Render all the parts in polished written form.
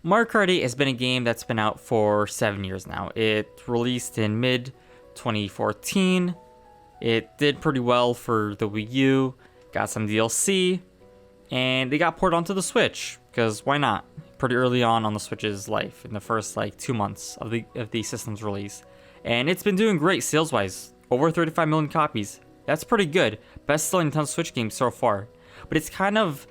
Mario Kart 8 has been a game that's been out for 7 years now. It released in mid 2014. It did pretty well for the Wii U, got some DLC, and they got ported onto the Switch, because why not? Pretty early on the Switch's life, in the first 2 months of the system's release. And it's been doing great sales-wise, over 35 million copies. That's pretty good. Best-selling Nintendo Switch game so far. But it's kind of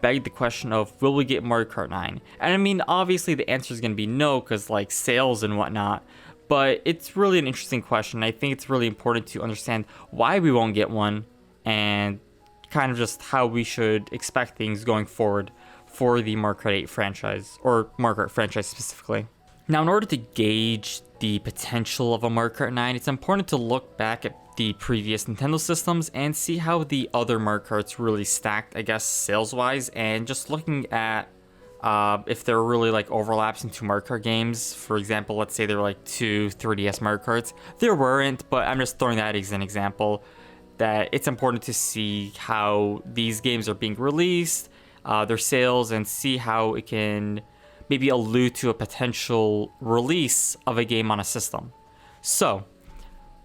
begged the question of, will we get Mario Kart 9? And I mean, obviously the answer is going to be no, because sales and whatnot. But it's really an interesting question. I think it's really important to understand why we won't get one, and kind of just how we should expect things going forward for the Mario Kart 8 franchise, or Mario Kart franchise specifically. Now, in order to gauge the potential of a Mario Kart 9, it's important to look back at the previous Nintendo systems and see how the other Mario Karts really stacked, I guess, sales-wise, and just looking at if there are really overlaps into Mario Kart games. For example, let's say there were 2 3DS Mario Karts. There weren't, but I'm just throwing that as an example, that it's important to see how these games are being released, their sales, and see how it can maybe allude to a potential release of a game on a system. So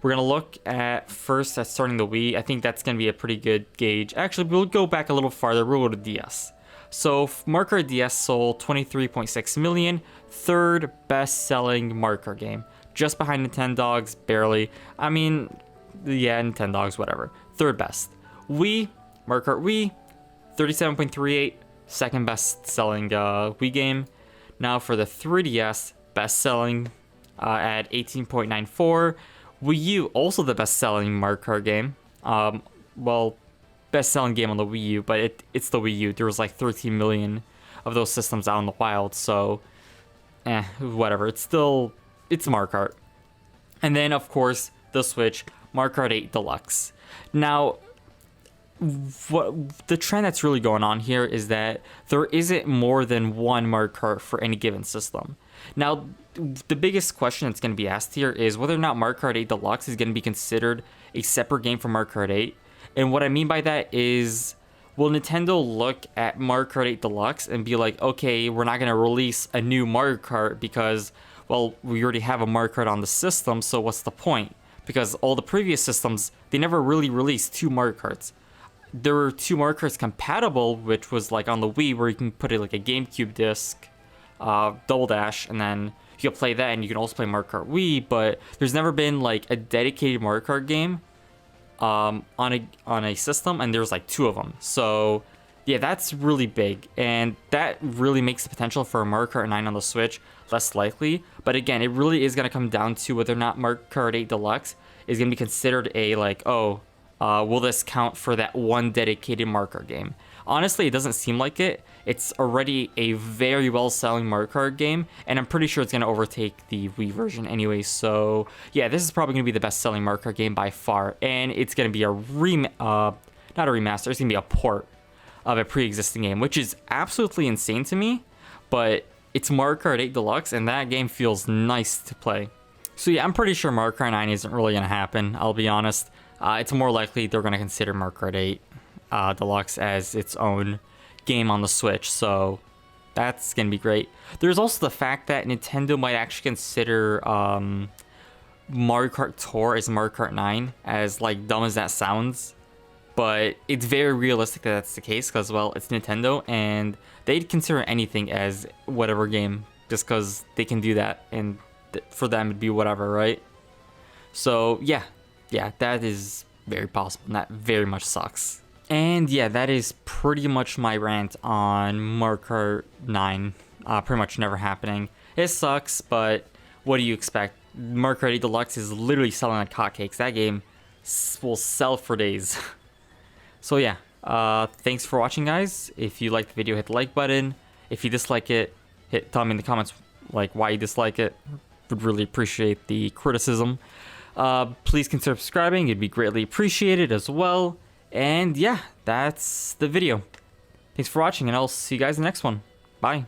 we're going to look at first at starting the Wii. I think that's going to be a pretty good gauge. Actually, we'll go back a little farther. We'll go to DS. So Mario Kart DS sold 23.6 million, third best-selling Mario Kart game. Just behind Nintendogs, barely. I mean, yeah, Nintendogs, whatever. Third best. Wii, Mario Kart Wii, 37.38, second best-selling Wii game. Now for the 3DS, best-selling at 18.94. Wii U, also the best-selling Mario Kart game. Well, best-selling game on the Wii U, but it's the Wii U. There was 13 million of those systems out in the wild, so whatever. It's Mario Kart. And then, of course, the Switch, Mario Kart 8 Deluxe. Now, what the trend that's really going on here is that there isn't more than one Mario Kart for any given system. Now, the biggest question that's going to be asked here is whether or not Mario Kart 8 Deluxe is going to be considered a separate game from Mario Kart 8. And what I mean by that is, will Nintendo look at Mario Kart 8 Deluxe and be like, okay, we're not going to release a new Mario Kart because, well, we already have a Mario Kart on the system, so what's the point? Because all the previous systems, they never really released 2 Mario Karts. There were 2 Mario Karts compatible, which was on the Wii, where you can put it a GameCube disc, Double Dash, and then you can play that, and you can also play Mario Kart Wii, but there's never been a dedicated Mario Kart game on a system, and there's 2 of them. So yeah, that's really big, and that really makes the potential for a Mario Kart 9 on the Switch less likely. But again, it really is going to come down to whether or not Mario Kart 8 Deluxe is going to be considered a will this count for that one dedicated Mario Kart game? Honestly, it doesn't seem like it. It's already a very well-selling Mario Kart game, and I'm pretty sure it's going to overtake the Wii version anyway. So yeah, this is probably going to be the best-selling Mario Kart game by far, and it's going to be not a remaster, it's going to be a port of a pre-existing game, which is absolutely insane to me, but it's Mario Kart 8 Deluxe, and that game feels nice to play. So yeah, I'm pretty sure Mario Kart 9 isn't really going to happen, I'll be honest. It's more likely they're going to consider Mario Kart 8 Deluxe as its own game on the Switch, so that's going to be great. There's also the fact that Nintendo might actually consider Mario Kart Tour as Mario Kart 9, as dumb as that sounds. But it's very realistic that that's the case, because, well, it's Nintendo, and they'd consider anything as whatever game, just because they can do that, and for them it'd be whatever, right? So yeah, that is very possible, and that very much sucks. And yeah, that is pretty much my rant on Mario Kart 9 pretty much never happening. It sucks, but what do you expect? Mario Kart 8 Deluxe is literally selling like hotcakes. That game will sell for days. So yeah, thanks for watching, guys. If you liked the video, hit the like button. If you dislike it, tell me in the comments why you dislike it. Would really appreciate the criticism. Please consider subscribing. It'd be greatly appreciated as well. And yeah, that's the video. Thanks for watching, and I'll see you guys in the next one. Bye.